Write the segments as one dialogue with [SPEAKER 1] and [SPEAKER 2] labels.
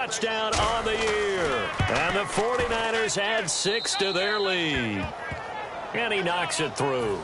[SPEAKER 1] Touchdown on the year. And the 49ers add 6 to their lead. And he knocks it through.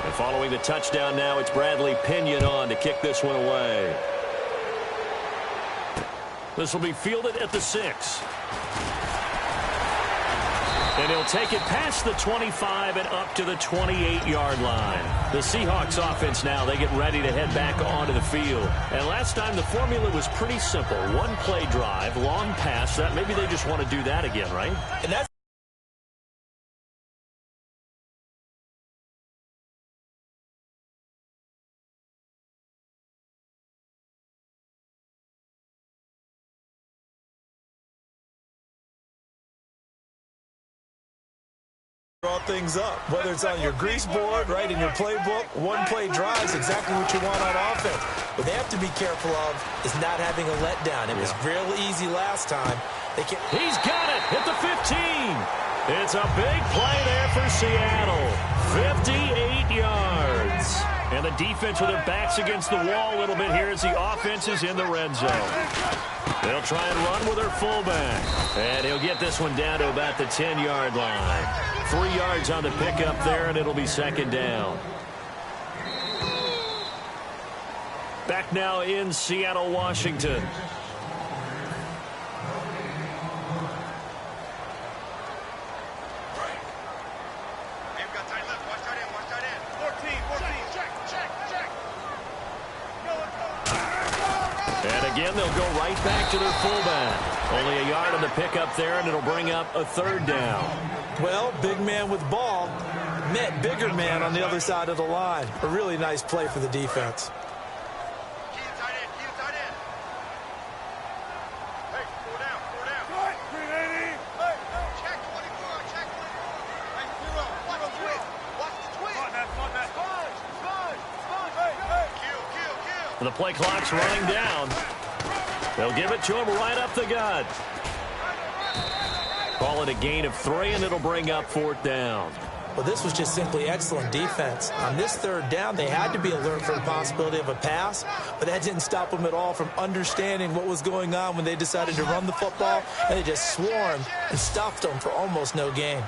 [SPEAKER 1] And following the touchdown now, it's Bradley Pinion on to kick this one away. This will be fielded at the 6. And he'll take it past the 25 and up to the 28-yard line. The Seahawks offense now, they get ready to head back onto the field. And last time the formula was pretty simple. One play drive, long pass. That maybe they just want to do that again, right?
[SPEAKER 2] And that's draw things up, whether it's on your grease board, right, in your playbook. One play drive is exactly what you want on offense. What they have to be careful of is not having a letdown. It was real easy last time.
[SPEAKER 1] He's got it at the 15. It's a big play there for Seattle. 58 yards. And the defense with their backs against the wall a little bit here as the offense is in the red zone. They'll try and run with their fullback. And he'll get this one down to about the 10-yard line. 3 yards on the pickup there, and it'll be second down. Back now in Seattle, Washington. And again, they'll go right back to their fullback. Only a yard on the pickup there, and it'll bring up a third down.
[SPEAKER 2] Well, big man with ball met bigger man on the other side of the line. A really nice play for the defense.
[SPEAKER 1] The play clock's running down. They'll give it to him right up the gut. Call it a gain of 3, and it'll bring up fourth down.
[SPEAKER 2] Well, this was just simply excellent defense. On this third down, they had to be alert for the possibility of a pass, but that didn't stop them at all from understanding what was going on when they decided to run the football, and they just swarmed and stuffed them for almost no gain.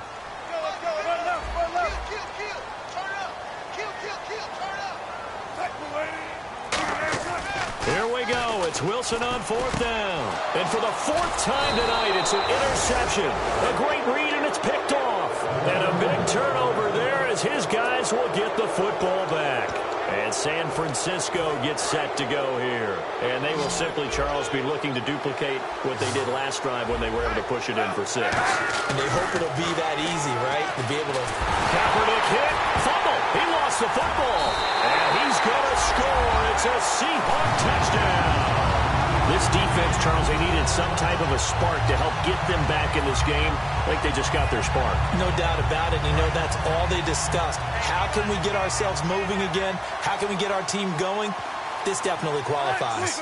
[SPEAKER 1] Here we go. It's Wilson on fourth down. And for the 4th time tonight, it's an interception. A great read, and it's picked off. And a big turnover there as his guys will get the football back. And San Francisco gets set to go here. And they will simply, Charles, be looking to duplicate what they did last drive when they were able to push it in for 6.
[SPEAKER 2] And they hope it'll be that easy, right? To be able to...
[SPEAKER 1] Kaepernick hit. Fumble. He lost the football. And he's going to score. It's a Seahawk touchdown. This defense, Charles, they needed some type of a spark to help get them back in this game. I think they just got their spark.
[SPEAKER 2] No doubt about it. You know, that's all they discussed. How can we get ourselves moving again? How can we get our team going? This definitely qualifies.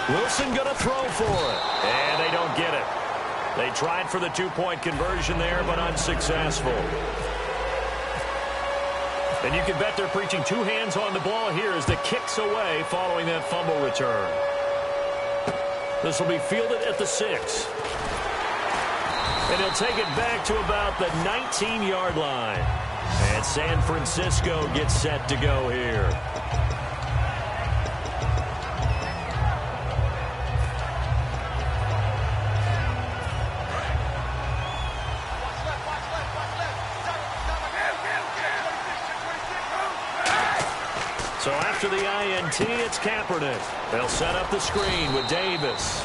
[SPEAKER 1] Wilson going to throw for it. And they don't get it. They tried for the 2-point conversion there, but unsuccessful. And you can bet they're preaching 2 hands on the ball here as the kick's away following that fumble return. This will be fielded at the 6. And he'll take it back to about the 19-yard line. And San Francisco gets set to go here. So after the INT, it's Kaepernick. They'll set up the screen with Davis.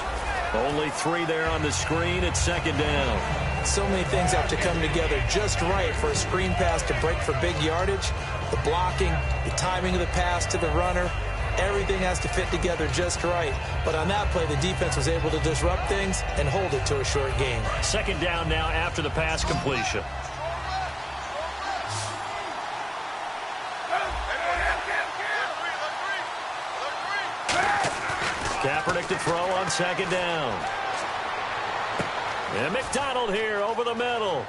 [SPEAKER 1] Only 3 there on the screen. It's second down.
[SPEAKER 2] So many things have to come together just right for a screen pass to break for big yardage. The blocking, the timing of the pass to the runner, everything has to fit together just right. But on that play, the defense was able to disrupt things and hold it to a short gain.
[SPEAKER 1] Second down now after the pass completion. Kaepernick to throw on second down. And McDonald here over the middle.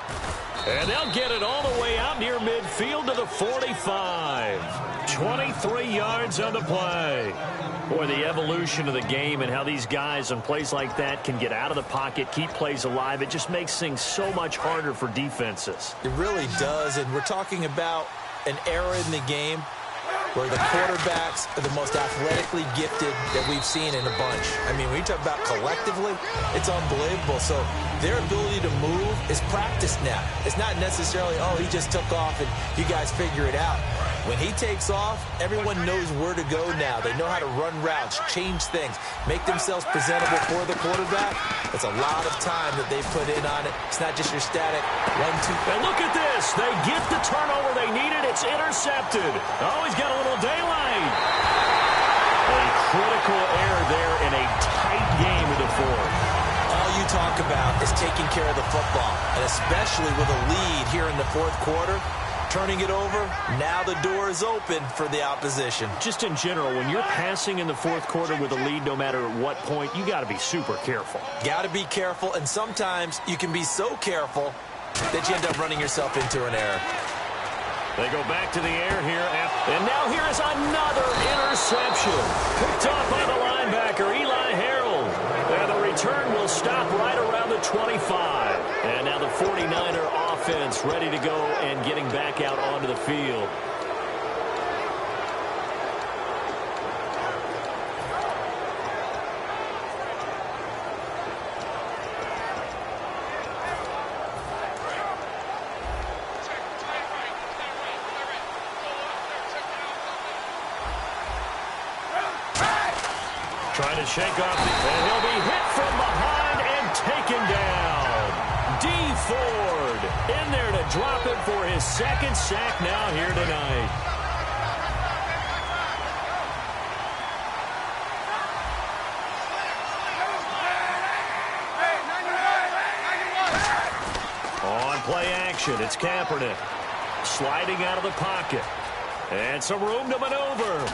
[SPEAKER 1] And they'll get it all the way out near midfield to the 45. 23 yards on the play. Boy, the evolution of the game and how these guys on plays like that can get out of the pocket, keep plays alive, it just makes things so much harder for defenses.
[SPEAKER 2] It really does, and we're talking about an era in the game where the quarterbacks are the most athletically gifted that we've seen in a bunch. I mean, when you talk about collectively, it's unbelievable. So their ability to move is practiced now. It's not necessarily, oh, he just took off and you guys figure it out. When he takes off, everyone knows where to go now. They know how to run routes, change things, make themselves presentable for the quarterback. It's a lot of time that they put in on it. It's not just your static 1-2.
[SPEAKER 1] And look at this. They get the turnover they needed. It's intercepted. Oh, he's got a little daylight. A critical error there in a tight game of the fourth.
[SPEAKER 2] All you talk about is taking care of the football, and especially with a lead here in the fourth quarter. Turning it over, now the door is open for the opposition.
[SPEAKER 1] Just in general, when you're passing in the fourth quarter with a lead, no matter at what point, you got to be super careful.
[SPEAKER 2] Got to be careful, and sometimes you can be so careful that you end up running yourself into an error.
[SPEAKER 1] They go back to the air here, and now here is another interception. Picked off by the linebacker, Eli Harold. And the return will stop right around the 25. And now the 49er offense ready to go and getting back out onto the field. Trying to shake off, and he'll be hit from behind and taken down. D. Ford in there to drop it for his second sack now here tonight. On play action, it's Kaepernick sliding out of the pocket. And some room to maneuver.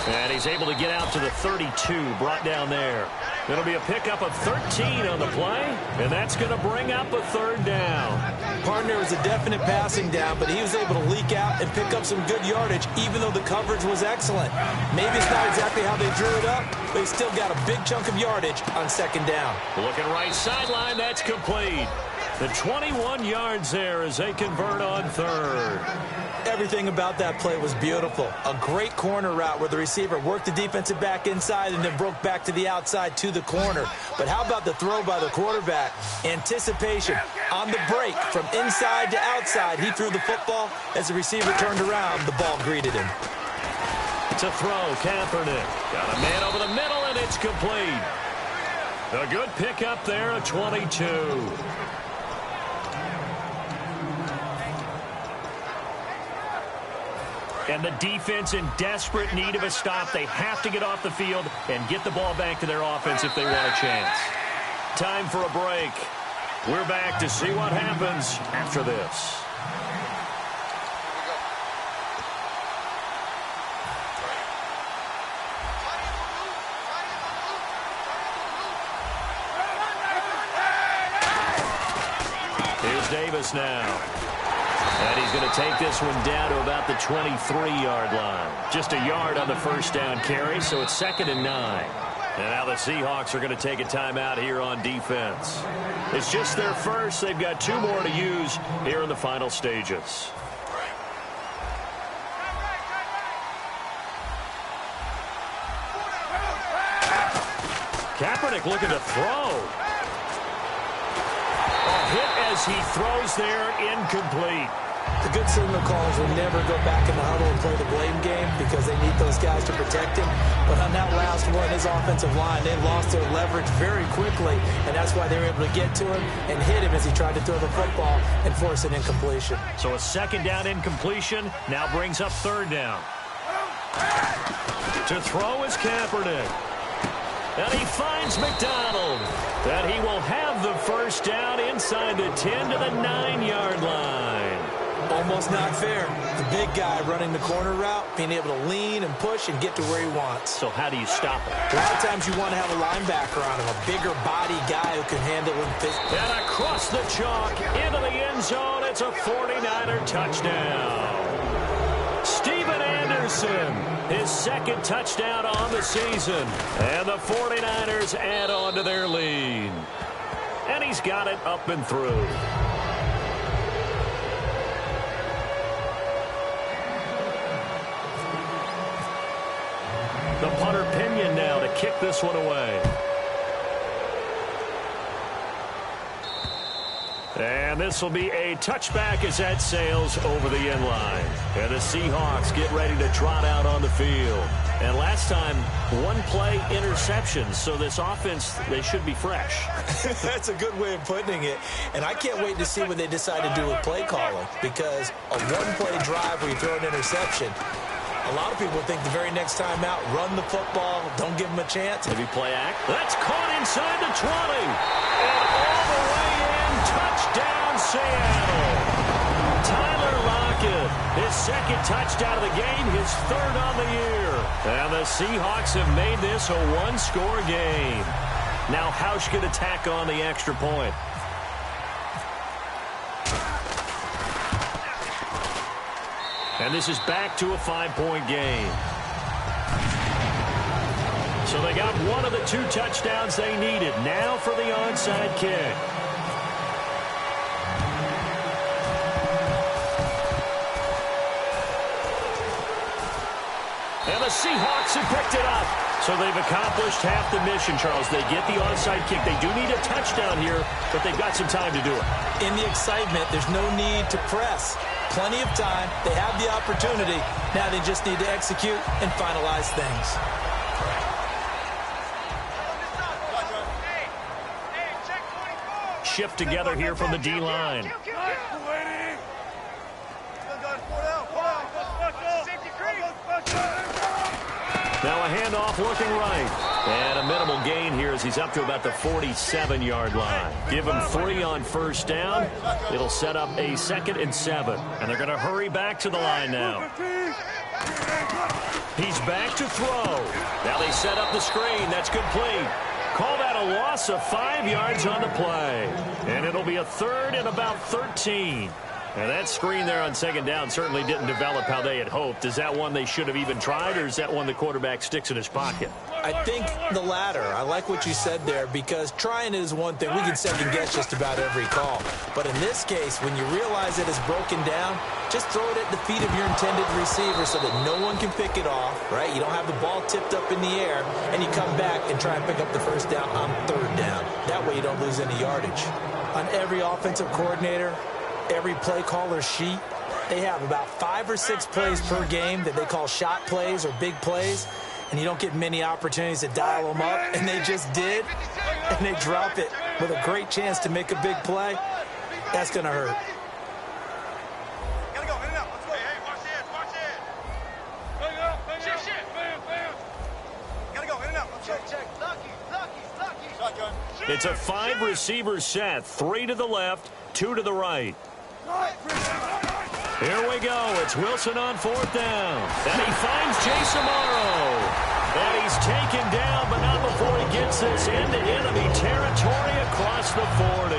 [SPEAKER 1] And he's able to get out to the 32, brought down there. It'll be a pickup of 13 on the play, and that's going to bring up a third down.
[SPEAKER 2] Partner was a definite passing down, but he was able to leak out and pick up some good yardage, even though the coverage was excellent. Maybe it's not exactly how they drew it up, but he still got a big chunk of yardage on second down.
[SPEAKER 1] Looking right sideline, that's complete. The 21 yards there as they convert on third.
[SPEAKER 2] Everything about that play was beautiful. A great corner route where the receiver worked the defensive back inside and then broke back to the outside to the corner. But how about the throw by the quarterback? Anticipation on the break from inside to outside. He threw the football. As the receiver turned around, the ball greeted him.
[SPEAKER 1] To throw, Kaepernick. Got a man over the middle, and it's complete. A good pickup there, a 22. And the defense in desperate need of a stop. They have to get off the field and get the ball back to their offense if they want a chance. Time for a break. We're back to see what happens after this. Here's Davis now. And he's going to take this one down to about the 23-yard line. Just a yard on the first down carry, so it's 2nd and 9. And now the Seahawks are going to take a timeout here on defense. It's just their first. They've got 2 more to use here in the final stages. Kaepernick looking to throw. A hit as he throws there, incomplete.
[SPEAKER 2] The good signal callers will never go back in the huddle and play the blame game because they need those guys to protect him. But on that last one, his offensive line, they lost their leverage very quickly, and that's why they were able to get to him and hit him as he tried to throw the football and force an incompletion.
[SPEAKER 1] So a 2nd down incompletion now brings up 3rd down. To throw is Kaepernick. And he finds McDonald. And he will have the first down inside the 10 to the 9-yard line.
[SPEAKER 2] Almost not fair. The big guy running the corner route, being able to lean and push and get to where he wants.
[SPEAKER 1] So how do you stop it?
[SPEAKER 2] A lot of times you want to have a linebacker on him, a bigger body guy who can handle him physically.
[SPEAKER 1] And across the chalk, into the end zone, it's a 49er touchdown. Steven Anderson, his second touchdown on the season. And the 49ers add on to their lead. And he's got it up and through. The punter Pinion now to kick this one away. And this will be a touchback as that sails over the end line. And the Seahawks get ready to trot out on the field. And last time, one play interceptions. So this offense, they should be fresh.
[SPEAKER 2] That's a good way of putting it. And I can't wait to see what they decide to do with play calling. Because a one-play drive where you throw an interception, a lot of people think the very next time out, run the football, don't give them a chance.
[SPEAKER 1] Maybe play act. That's caught inside the 20. And all the way in, touchdown Seattle. Tyler Lockett, his second touchdown of the game, his third on the year. And the Seahawks have made this a one-score game. Now Hausch could attack on the extra point. And this is back to a 5-point game. So they got one of the two touchdowns they needed. Now for the onside kick. And the Seahawks have picked it up. So they've accomplished half the mission, Charles. They get the onside kick. They do need a touchdown here, but they've got some time to do it.
[SPEAKER 2] In the excitement, there's no need to press. Plenty of time. They have the opportunity. Now they just need to execute and finalize things.
[SPEAKER 1] Shift together here from the D-line. Now a handoff looking right. And a minimal gain here as he's up to about the 47-yard line. Give him 3 on first down. It'll set up a 2nd and 7. And they're going to hurry back to the line now. He's back to throw. Now they set up the screen. That's complete. Call that a loss of 5 yards on the play. And it'll be a 3rd and about 13. And that screen there on 2nd down certainly didn't develop how they had hoped. Is that one they should have even tried, or is that one the quarterback sticks in his pocket?
[SPEAKER 2] I think the latter. I like what you said there, because trying it is one thing. We can second-guess just about every call. But in this case, when you realize it is broken down, just throw it at the feet of your intended receiver so that no one can pick it off, right? You don't have the ball tipped up in the air, and you come back and try and pick up the first down on 3rd down. That way you don't lose any yardage. On every offensive coordinator, every play caller sheet, they have about 5 or 6 plays per game that they call shot plays or big plays, and you don't get many opportunities to dial them up, and they just did, and they drop it with a great chance to make a big play. That's going to hurt.
[SPEAKER 3] Gotta go, in and out. Let's go. Hey, watch it. Gotta go, in and out. Let's go. Check. Lucky. Shotgun.
[SPEAKER 1] It's a 5-receiver set. 3 to the left, 2 to the right. Here we go. It's Wilson on 4th down. And he finds Jason Morrow. And he's taken down, but not before he gets this into enemy territory across the 40.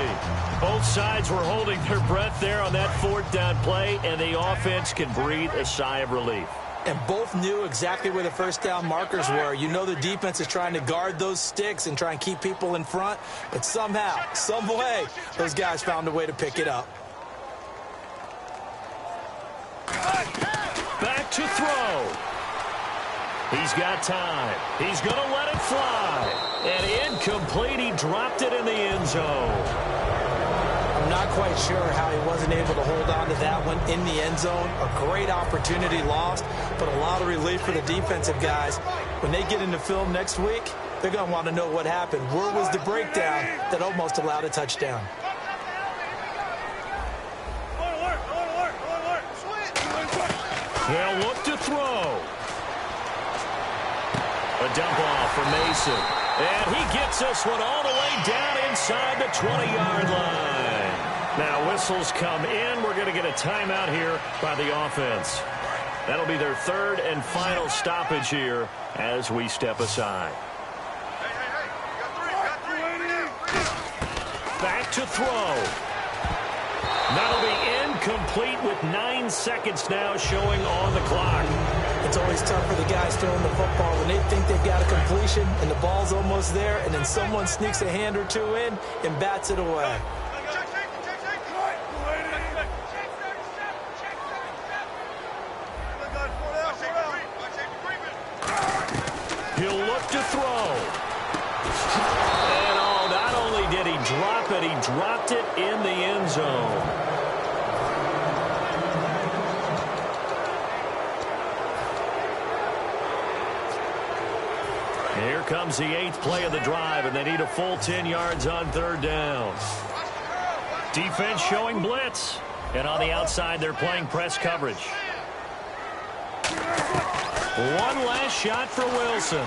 [SPEAKER 1] Both sides were holding their breath there on that 4th down play, and the offense can breathe a sigh of relief.
[SPEAKER 2] And both knew exactly where the first down markers were. You know the defense is trying to guard those sticks and try and keep people in front, but somehow, some way, those guys found a way to pick it up.
[SPEAKER 1] Back to throw. He's got time. He's going to let it fly. And incomplete. He dropped it in the end zone.
[SPEAKER 2] I'm not quite sure how he wasn't able to hold on to that one in the end zone. A great opportunity lost, but a lot of relief for the defensive guys. When they get into film next week, they're going to want to know what happened. Where was the breakdown that almost allowed a touchdown?
[SPEAKER 1] They'll look to throw. A dump off for Mason. And he gets this one all the way down inside the 20-yard line. Now whistles come in. We're going to get a timeout here by the offense. That'll be their third and final stoppage here as we step aside. Back to throw. That'll be incomplete with 9 seconds now showing on the clock.
[SPEAKER 2] It's always tough for the guys throwing the football when they think they've got a completion and the ball's almost there, and then someone sneaks a hand or two in and bats it away.
[SPEAKER 1] He'll look to throw. And oh, not only did he drop it, he dropped it in the end zone. Here comes the 8th play of the drive, and they need a full 10 yards on third down. Defense showing blitz. And on the outside, they're playing press coverage. One last shot for Wilson.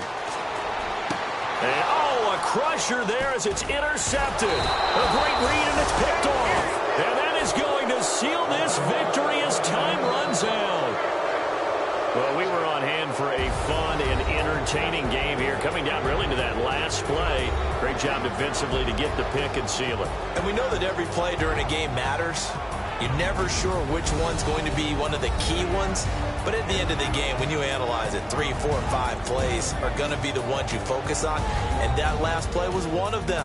[SPEAKER 1] And, oh, a crusher there as it's intercepted. A great read, and it's picked off. And that is going to seal this victory as time runs out. Well, we were on hand for a fun and entertaining game here, coming down really to that last play. Great job defensively to get the pick and seal it.
[SPEAKER 2] And we know that every play during a game matters. You're never sure which one's going to be one of the key ones. But at the end of the game, when you analyze it, 3, 4, 5 plays are going to be the ones you focus on. And that last play was one of them.